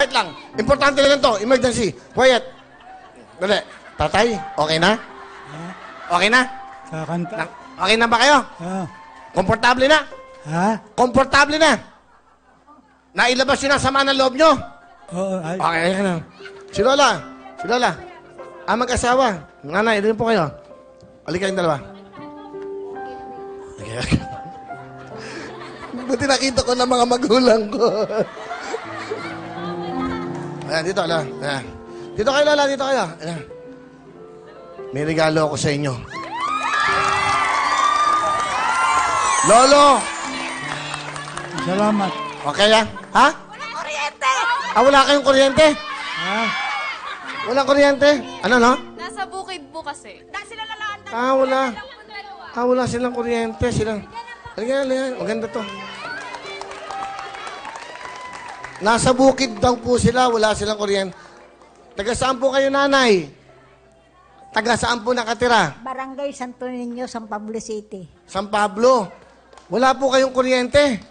quiet lang. Importante lang to. Emergency. Quiet. Dali. Tatay, okay na? Okay na? Kakanta. Okay na ba kayo? Komportable na? Ha? Komportable na? Nailabas yun ang sama ng loob nyo? Oo, ay. Okay, ayan na. Si Lola. Si Lola. Mag-asawa. Nanay, doon po kayo. Halika kayong dalawa. Okay. Buti nakita ko ng mga magulang ko. Ayan, dito, Lola. Ayan. Dito kayo, Lola. Dito kayo. Ayan. May regalo ako sa inyo. Lolo! Salamat. Okay, ha? Ha? Walang kuryente! Wala kayong kuryente? Ha? Walang kuryente? Ano, no? Nasa bukid po kasi. Sila lalaan na. Wala. Wala silang kuryente. Halika. Maganda to. Nasa bukid daw po sila. Wala silang kuryente. Taga saan po kayo, nanay? Taga saan po nakatira? Barangay Santo Niño, San Pablo City. San Pablo. Wala po kayong kuryente.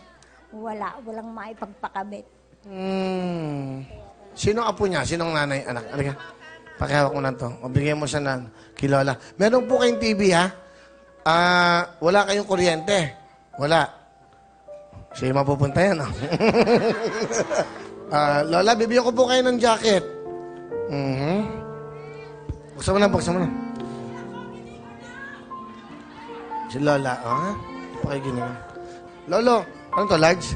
Walang maipagpakabit. Sino apo niya? Sinong nanay? Anak, halika. Pakihawak mo na to. O bigyan mo siya ng kilola. Meron po kayong TV, ha? Wala kayong kuryente. Wala. Siya mapupunta yan, oh. Lola, bibigyan ko po kayo ng jacket. Buksan mo na. Si Lola, ha? Pakiginin. Lolo, ano to, large?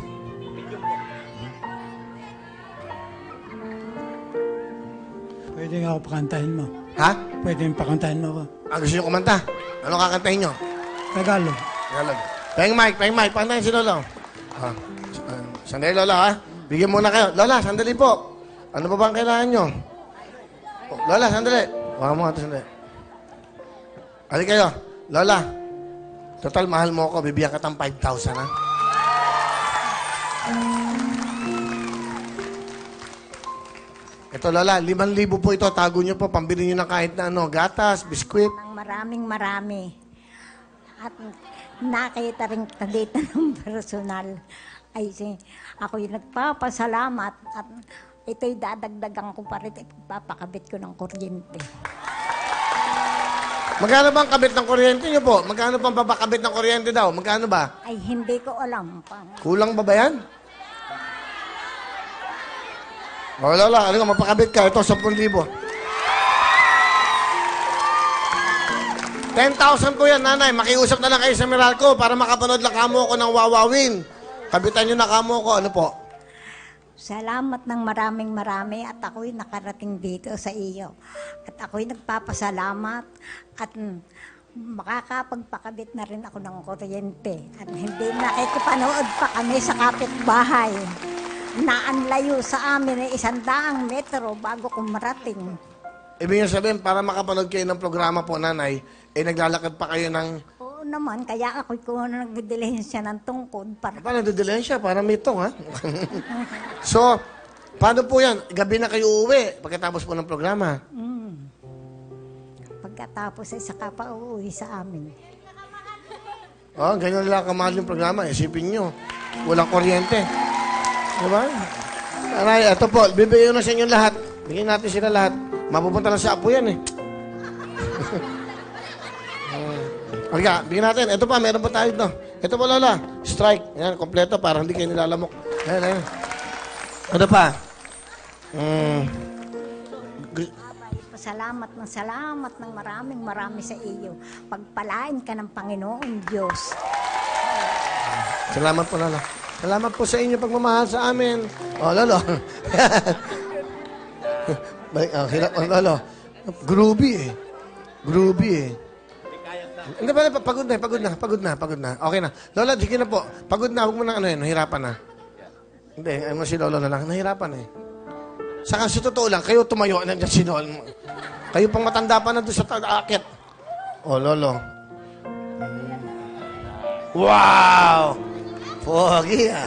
Pwede nga ako pakantahin mo. Ha? Pwede yung pakantahin mo ako. Gusto nyo kumanta? Ano kakantahin nyo? Tagalog. Tagalog. Pahing mic. Pantayin si Lolo. Sandali, Lola, ha? Bigyan muna kayo. Lola, sandali po. Ano ba bang kailangan nyo? Lola, sandali. Huwag mo ito, sandali. Hali kayo. Lola, total mahal mo ako. Bibigyan ka ng 5,000, ha? Ito, Lola, 5,000 po ito. Tago nyo po. Pambili nyo ng kahit na gatas, biskwit. Marami. At nakita rin dito ng personal. Ako'y nagpapasalamat at ito'y dadagdagan ko pa rin. Ipapakabit ko ng kuryente. Magkano bang kabit ng kuryente nyo po? Magkano pang papakabit ng kuryente daw? Magkano ba? Hindi ko alam pa. Kulang ba yan? Lola, ano nga, mapakabit ka. Ito, 10,000. 10,000 ko yan, nanay. Makiusap na lang kayo sa Meralco para makapanood lang kamo ko ng Wawawin. Kabitan nyo na kamo ko. Ano po? Salamat ng marami at ako'y nakarating dito sa iyo. At ako'y nagpapasalamat at makakapagpakabit na rin ako ng kuryente. At hindi nakikipanood pa kami sa kapitbahay na ang layo sa amin ay 100 metro bago ko marating. Ibig sabihin, para makapanood kayo ng programa po, nanay, naglalakad pa kayo ng... Oo naman, kaya ako'y nagdilihensya ng tungkod. Paano nagdidilayan siya? Para may tong, ha? So, paano po yan? Gabi na kayo uuwi pagkatapos po ng programa. Pagkatapos ay saka pa uuwi sa amin. Ganyan lang kamahal yung programa. Isipin nyo, walang kuryente. Diba? Aray, ito po, bibigyan na sa inyo lahat. Bigyan natin sila lahat. Mapupunta lang sa apo yan, eh. Halika, bigyan natin. Ito pa, meron pa tayo ito. Ito po, Lola. Strike. Yan, kompleto para hindi kayo nilalamok. Ayan. Ano pa? Salamat ng marami sa iyo. Pagpalain ka ng Panginoon Diyos. Salamat po, Lola. Salamat po sa inyo pagmamahal sa amin. Lolo. Hirap ang Lolo. Groovy, eh. Hindi ba, pagod na. Okay na. Lola, sige na po. Pagod na, huwag mo nang nahirapan na. Hindi, si Lolo na lang. Nahirapan, eh. Saka sa totoo lang, kayo tumayo. Nandiyan si Lolo. Kayo pang matanda pa na doon sa akit. Lolo. Wow! Pogi, ah.